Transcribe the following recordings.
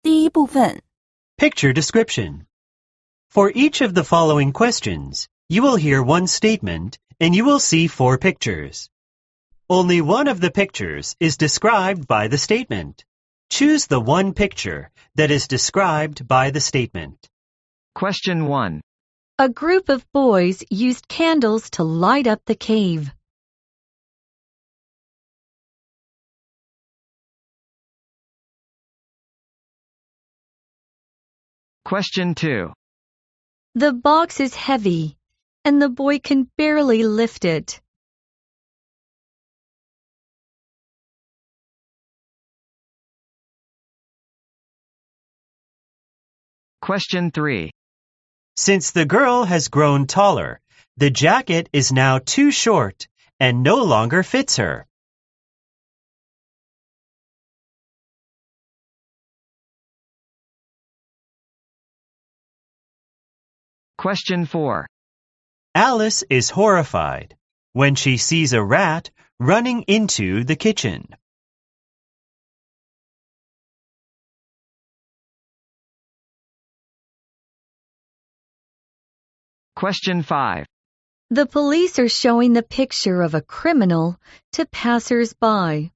第一部分 Picture description. For each of the following questions, you will hear one statement and you will see 4 pictures. Only one of the pictures is described by the statement. Choose the one picture that is described by the statement. Question 1. A group of boys used candles to light up the cave. Question 2. The box is heavy, and the boy can barely lift it. Question 3. Since the girl has grown taller, the jacket is now too short and no longer fits her. Question 4. Alice is horrified when she sees a rat running into the kitchen. Question 5. The police are showing the picture of a criminal to passers-by.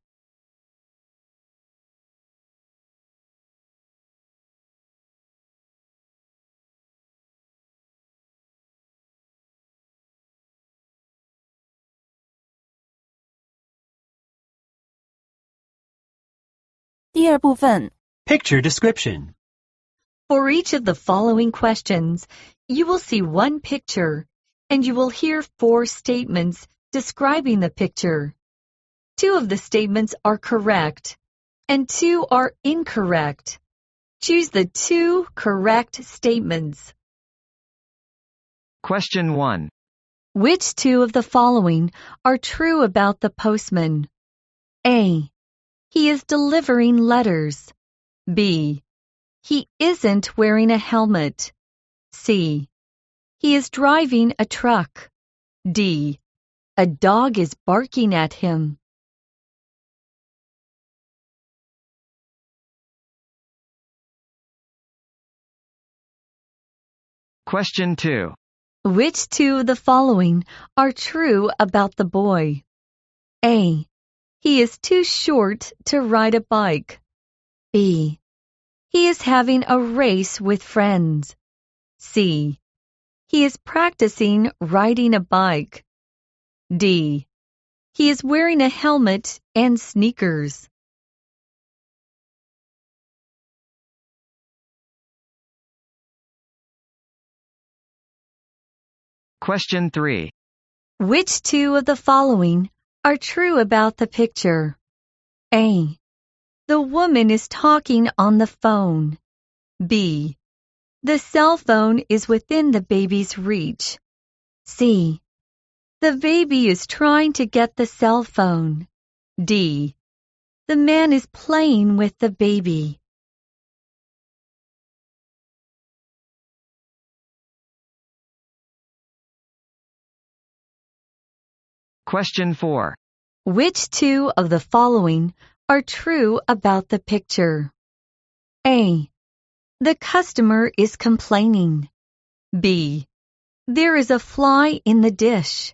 第二部分 Picture description. For each of the following questions, you will see one picture, and you will hear 4 statements describing the picture. 2 of the statements are correct, and 2 are incorrect. Choose the 2 correct statements. Question 1. Which 2 of the following are true about the postman? A. He is delivering letters. B. He isn't wearing a helmet. C. He is driving a truck. D. A dog is barking at him. Question 2. Which 2 of the following are true about the boy? A. He is too short to ride a bike. B. He is having a race with friends. C. He is practicing riding a bike. D. He is wearing a helmet and sneakers. Question 3. Which 2 of the following are true about the picture? A. The woman is talking on the phone. B. The cell phone is within the baby's reach. C. The baby is trying to get the cell phone. D. The man is playing with the baby. Question 4. Which 2 of the following are true about the picture? A. The customer is complaining. B. There is a fly in the dish.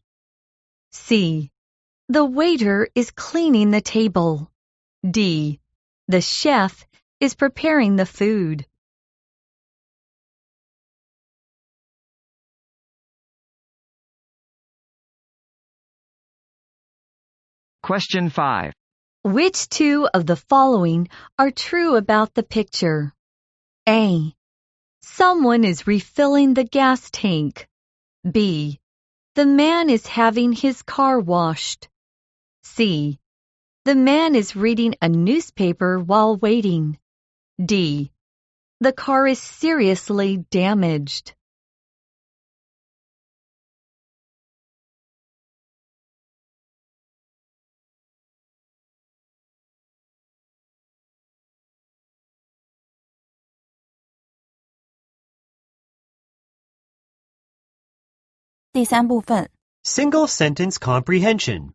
C. The waiter is cleaning the table. D. The chef is preparing the food. Question 5. Which 2 of the following are true about the picture? A. Someone is refilling the gas tank. B. The man is having his car washed. C. The man is reading a newspaper while waiting. D. The car is seriously damaged.第三部分 Single sentence comprehension.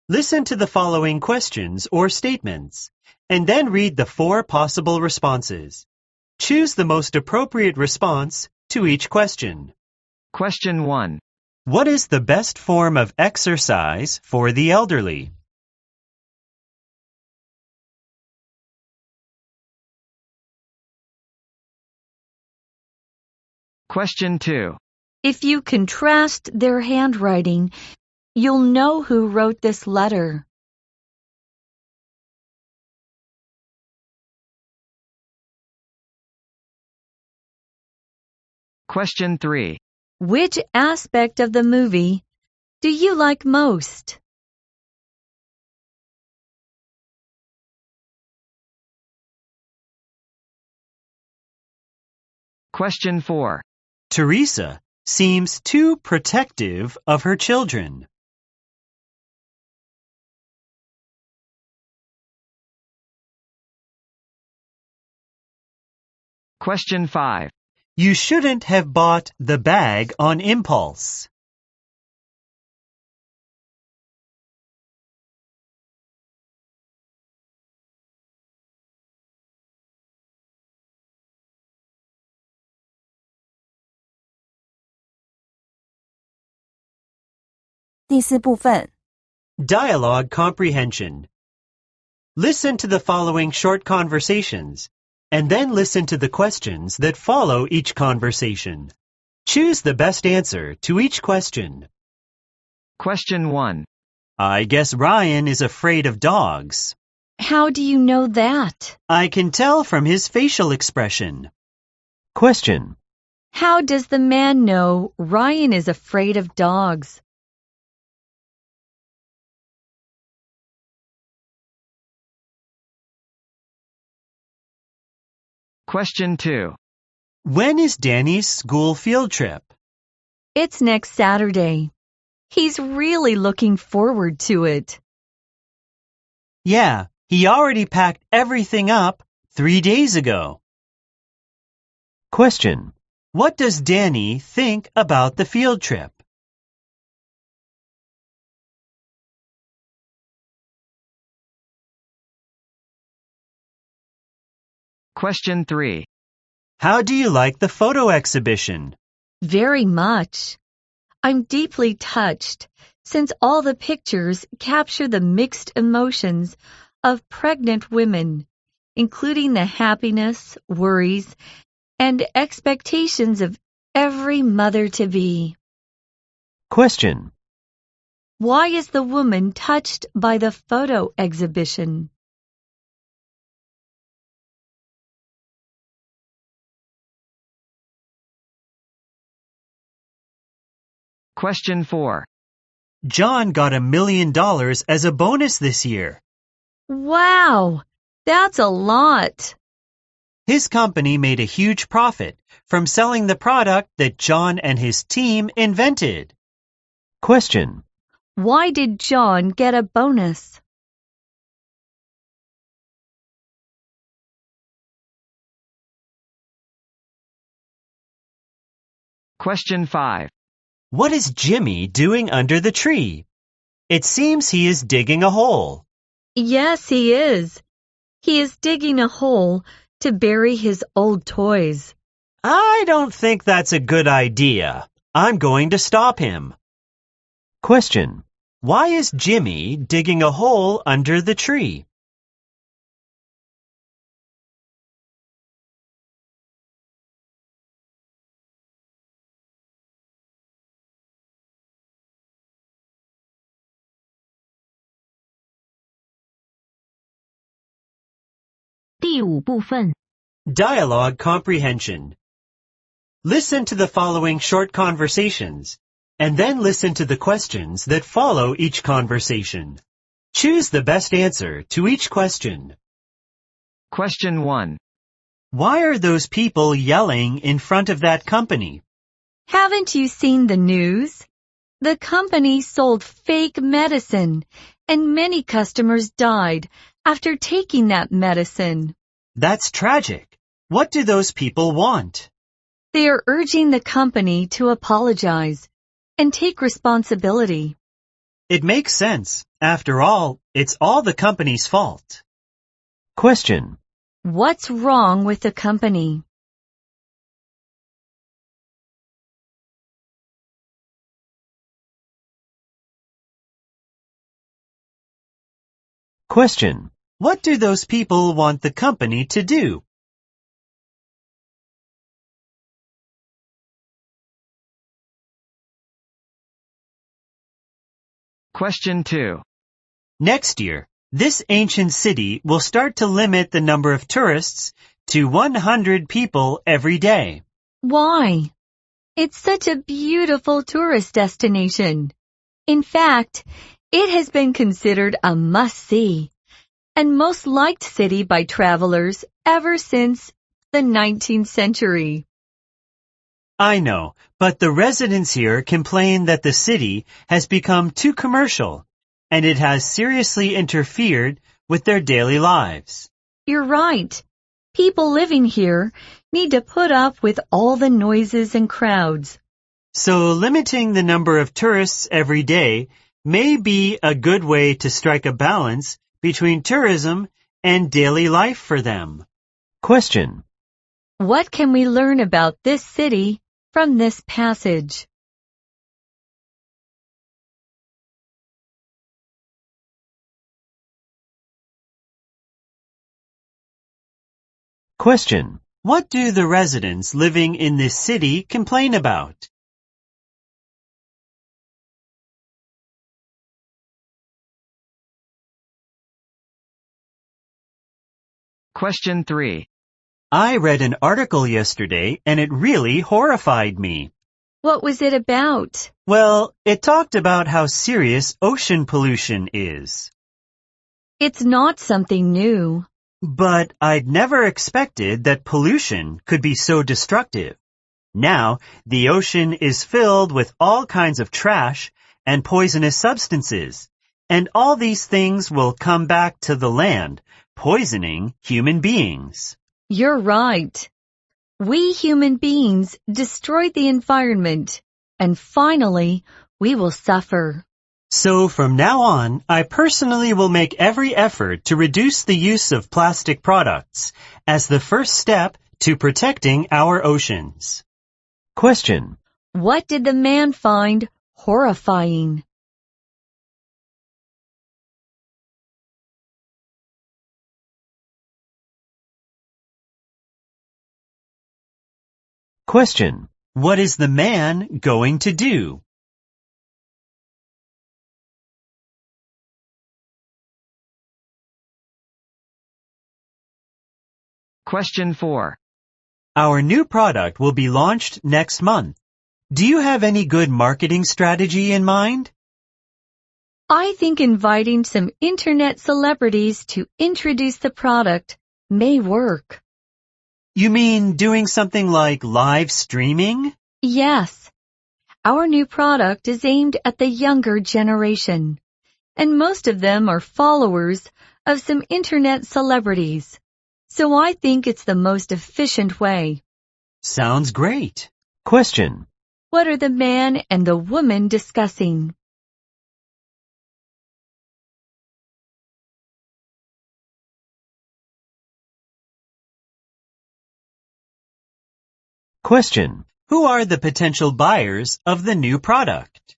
Listen to the following questions or statements, and then read the 4 possible responses. Choose the most appropriate response to each question. Question 1. What is the best form of exercise for the elderly? Question 2. If you contrast their handwriting, you'll know who wrote this letter. Question 3. Which aspect of the movie do you like most? Question 4. Teresa seems too protective of her children. Question 5. You shouldn't have bought the bag on impulse.第四部分， Dialogue comprehension. Listen to the following short conversations, and then listen to the questions that follow each conversation. Choose the best answer to each question. Question 1. I guess Ryan is afraid of dogs. How do you know that? I can tell from his facial expression. Question. How does the man know Ryan is afraid of dogs? Question 2. When is Danny's school field trip? It's next Saturday. He's really looking forward to it. Yeah, he already packed everything up 3 days ago. Question. What does Danny think about the field trip? Question 3. How do you like the photo exhibition? Very much. I'm deeply touched since all the pictures capture the mixed emotions of pregnant women, including the happiness, worries, and expectations of every mother-to-be. Question. Why is the woman touched by the photo exhibition? Question 4. John got $1 million as a bonus this year. Wow, that's a lot. His company made a huge profit from selling the product that John and his team invented. Question. Why did John get a bonus? Question 5. What is Jimmy doing under the tree? It seems he is digging a hole. Yes, he is. He is digging a hole to bury his old toys. I don't think that's a good idea. I'm going to stop him. Question. Why is Jimmy digging a hole under the tree? Dialogue comprehension. Listen to the following short conversations, and then listen to the questions that follow each conversation. Choose the best answer to each question. Question 1. Why are those people yelling in front of that company? Haven't you seen the news? The company sold fake medicine, and many customers died after taking that medicine. That's tragic. What do those people want? They are urging the company to apologize and take responsibility. It makes sense. After all, it's all the company's fault. Question. What's wrong with the company? Question. What do those people want the company to do? Question 2. Next year, this ancient city will start to limit the number of tourists to 100 people every day. Why? It's such a beautiful tourist destination. In fact, it has been considered a must-see and most liked city by travelers ever since the 19th century. I know, but the residents here complain that the city has become too commercial and it has seriously interfered with their daily lives. You're right. People living here need to put up with all the noises and crowds. So limiting the number of tourists every day may be a good way to strike a balance between tourism and daily life for them. Question. What can we learn about this city from this passage? Question. What do the residents living in this city complain about? Question 3. I read an article yesterday and it really horrified me. What was it about? Well, it talked about how serious ocean pollution is. It's not something new. But I'd never expected that pollution could be so destructive. Now, the ocean is filled with all kinds of trash and poisonous substances, and all these things will come back to the land, poisoning human beings. You're right. We human beings destroyed the environment, and finally, we will suffer. So from now on, I personally will make every effort to reduce the use of plastic products as the first step to protecting our oceans. Question. What did the man find horrifying? Question. What is the man going to do? Question 4. Our new product will be launched next month. Do you have any good marketing strategy in mind? I think inviting some internet celebrities to introduce the product may work. You mean doing something like live streaming? Yes. Our new product is aimed at the younger generation, and most of them are followers of some internet celebrities. So I think it's the most efficient way. Sounds great. Question. What are the man and the woman discussing? Question. Who are the potential buyers of the new product?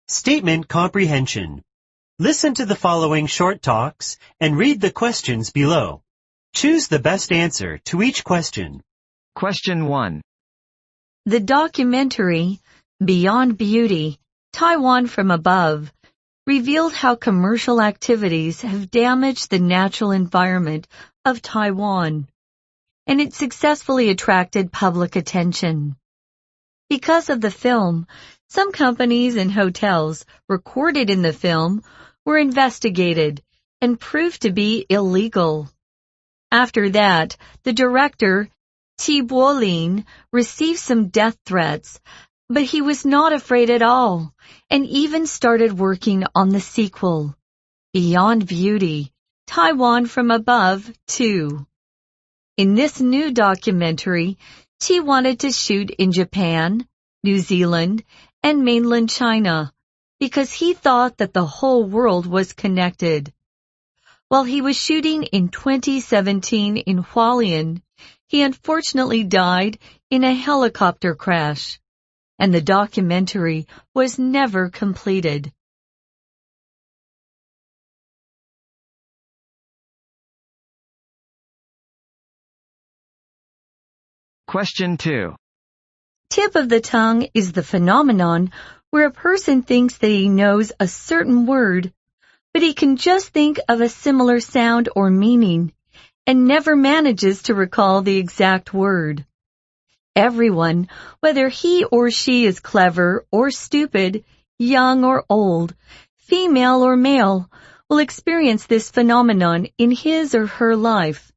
Statement comprehension. Listen to the following short talks and read the questions below. Choose the best answer to each question. Question 1. The documentary, Beyond Beauty, Taiwan from Above, revealed how commercial activities have damaged the natural environment of Taiwan, and it successfully attracted public attention. Because of the film, some companies and hotels recorded in the film were investigated and proved to be illegal. After that, the director, Qi Bolin, received some death threats, but he was not afraid at all, and even started working on the sequel, Beyond Beauty, Taiwan from Above 2. In this new documentary, she wanted to shoot in Japan, New Zealand, and mainland China because he thought that the whole world was connected. While he was shooting in 2017 in Hualien, he unfortunately died in a helicopter crash, and the documentary was never completed. Question 2. Tip of the tongue is the phenomenon where a person thinks that he knows a certain word, but he can just think of a similar sound or meaning and never manages to recall the exact word. Everyone, whether he or she is clever or stupid, young or old, female or male, will experience this phenomenon in his or her life.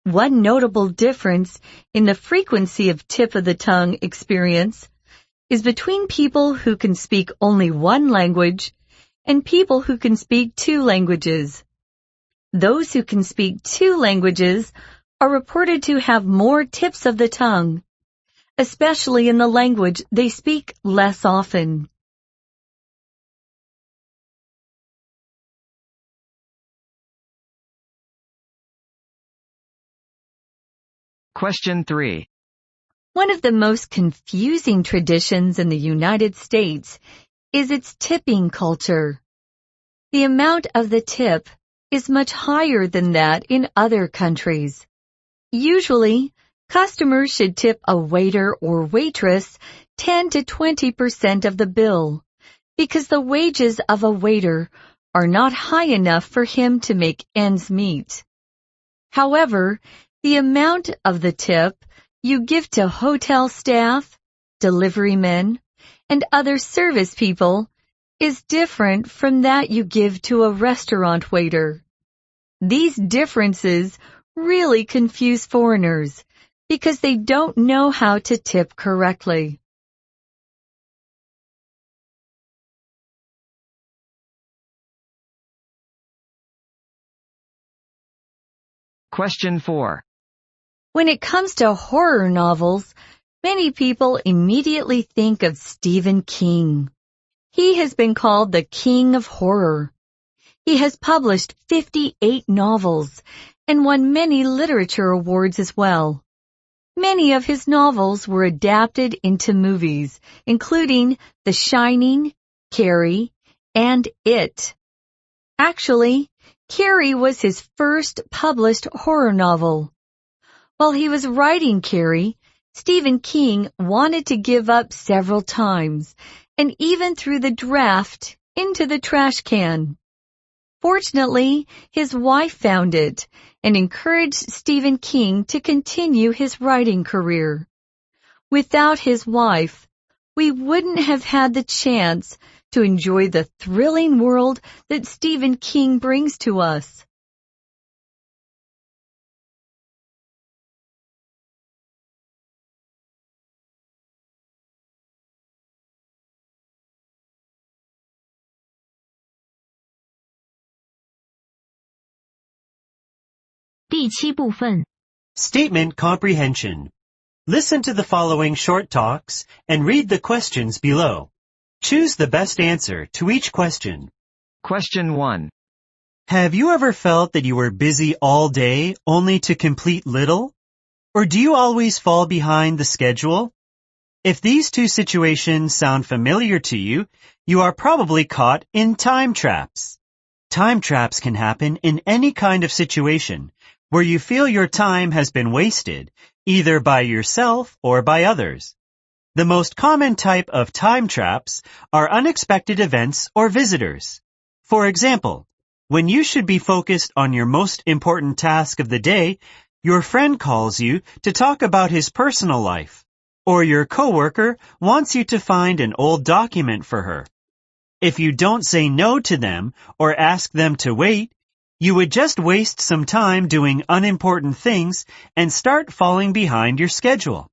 One notable difference in the frequency of tip of the tongue experience is between people who can speak only one language and people who can speak two languages. Those who can speak two languages are reported to have more tips of the tongue, especially in the language they speak less often. Question 3. One of the most confusing traditions in the United States is its tipping culture. The amount of the tip is much higher than that in other countries. Usually, customers should tip a waiter or waitress 10 to 20% of the bill, because the wages of a waiter are not high enough for him to make ends meet. However, the amount of the tip you give to hotel staff, delivery men, and other service people is different from that you give to a restaurant waiter. These differences really confuse foreigners because they don't know how to tip correctly. Question 4. When it comes to horror novels, many people immediately think of Stephen King. He has been called the King of Horror. He has published 58 novels and won many literature awards as well. Many of his novels were adapted into movies, including The Shining, Carrie, and It. Actually, Carrie was his first published horror novel. While he was writing Carrie, Stephen King wanted to give up several times and even threw the draft into the trash can. Fortunately, his wife found it and encouraged Stephen King to continue his writing career. Without his wife, we wouldn't have had the chance to enjoy the thrilling world that Stephen King brings to us. Statement comprehension. Listen to the following short talks and read the questions below. Choose the best answer to each question. Question 1. Have you ever felt that you were busy all day only to complete little? Or do you always fall behind the schedule? If these two situations sound familiar to you, you are probably caught in time traps. Time traps can happen in any kind of situation where you feel your time has been wasted, either by yourself or by others. The most common type of time traps are unexpected events or visitors. For example, when you should be focused on your most important task of the day, your friend calls you to talk about his personal life, or your coworker wants you to find an old document for her. If you don't say no to them or ask them to wait, you would just waste some time doing unimportant things and start falling behind your schedule.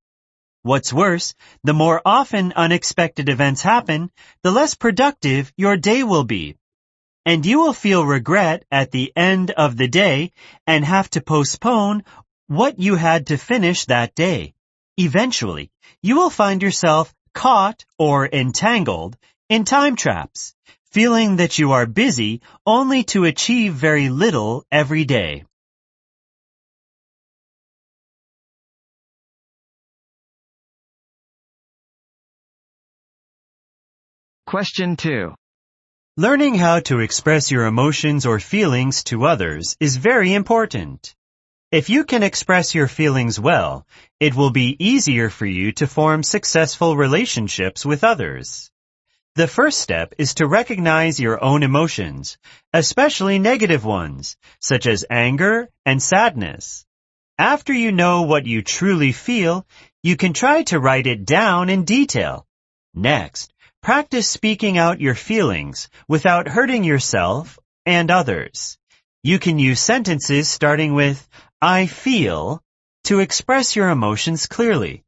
What's worse, the more often unexpected events happen, the less productive your day will be. and you will feel regret at the end of the day and have to postpone what you had to finish that day. Eventually, you will find yourself caught or entangled in time traps, feeling that you are busy only to achieve very little every day. Question 2. Learning how to express your emotions or feelings to others is very important. If you can express your feelings well, it will be easier for you to form successful relationships with others. The first step is to recognize your own emotions, especially negative ones, such as anger and sadness. After you know what you truly feel, you can try to write it down in detail. Next, practice speaking out your feelings without hurting yourself and others. You can use sentences starting with, I feel, to express your emotions clearly.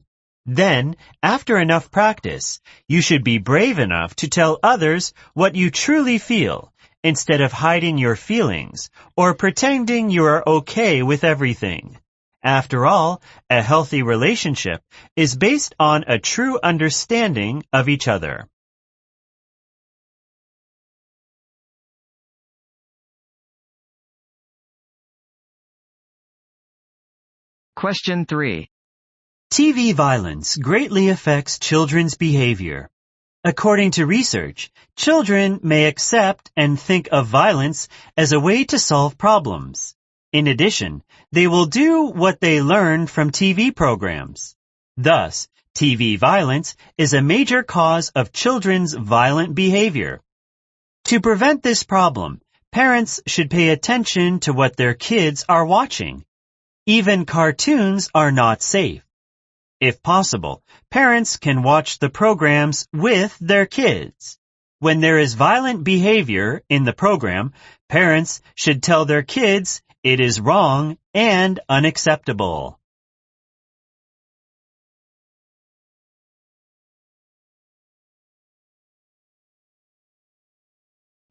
Then, after enough practice, you should be brave enough to tell others what you truly feel, instead of hiding your feelings or pretending you are okay with everything. After all, a healthy relationship is based on a true understanding of each other. Question 3. TV violence greatly affects children's behavior. According to research, children may accept and think of violence as a way to solve problems. In addition, they will do what they learn from TV programs. Thus, TV violence is a major cause of children's violent behavior. To prevent this problem, parents should pay attention to what their kids are watching. Even cartoons are not safe. If possible, parents can watch the programs with their kids. When there is violent behavior in the program, parents should tell their kids it is wrong and unacceptable.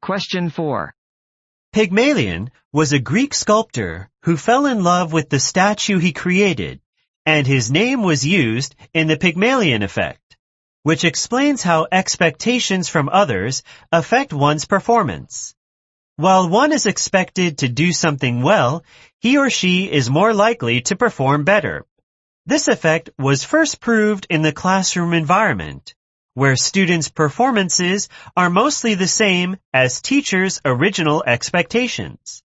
Question 4. Pygmalion was a Greek sculptor who fell in love with the statue he created, and his name was used in the Pygmalion effect, which explains how expectations from others affect one's performance. While one is expected to do something well, he or she is more likely to perform better. This effect was first proved in the classroom environment, where students' performances are mostly the same as teachers' original expectations.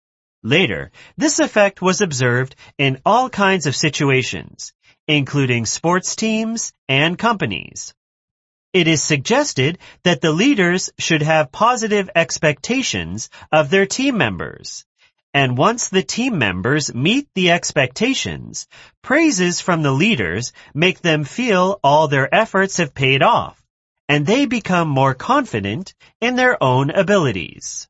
Later, this effect was observed in all kinds of situations, including sports teams and companies. It is suggested that the leaders should have positive expectations of their team members. And once the team members meet the expectations, praises from the leaders make them feel all their efforts have paid off, and they become more confident in their own abilities.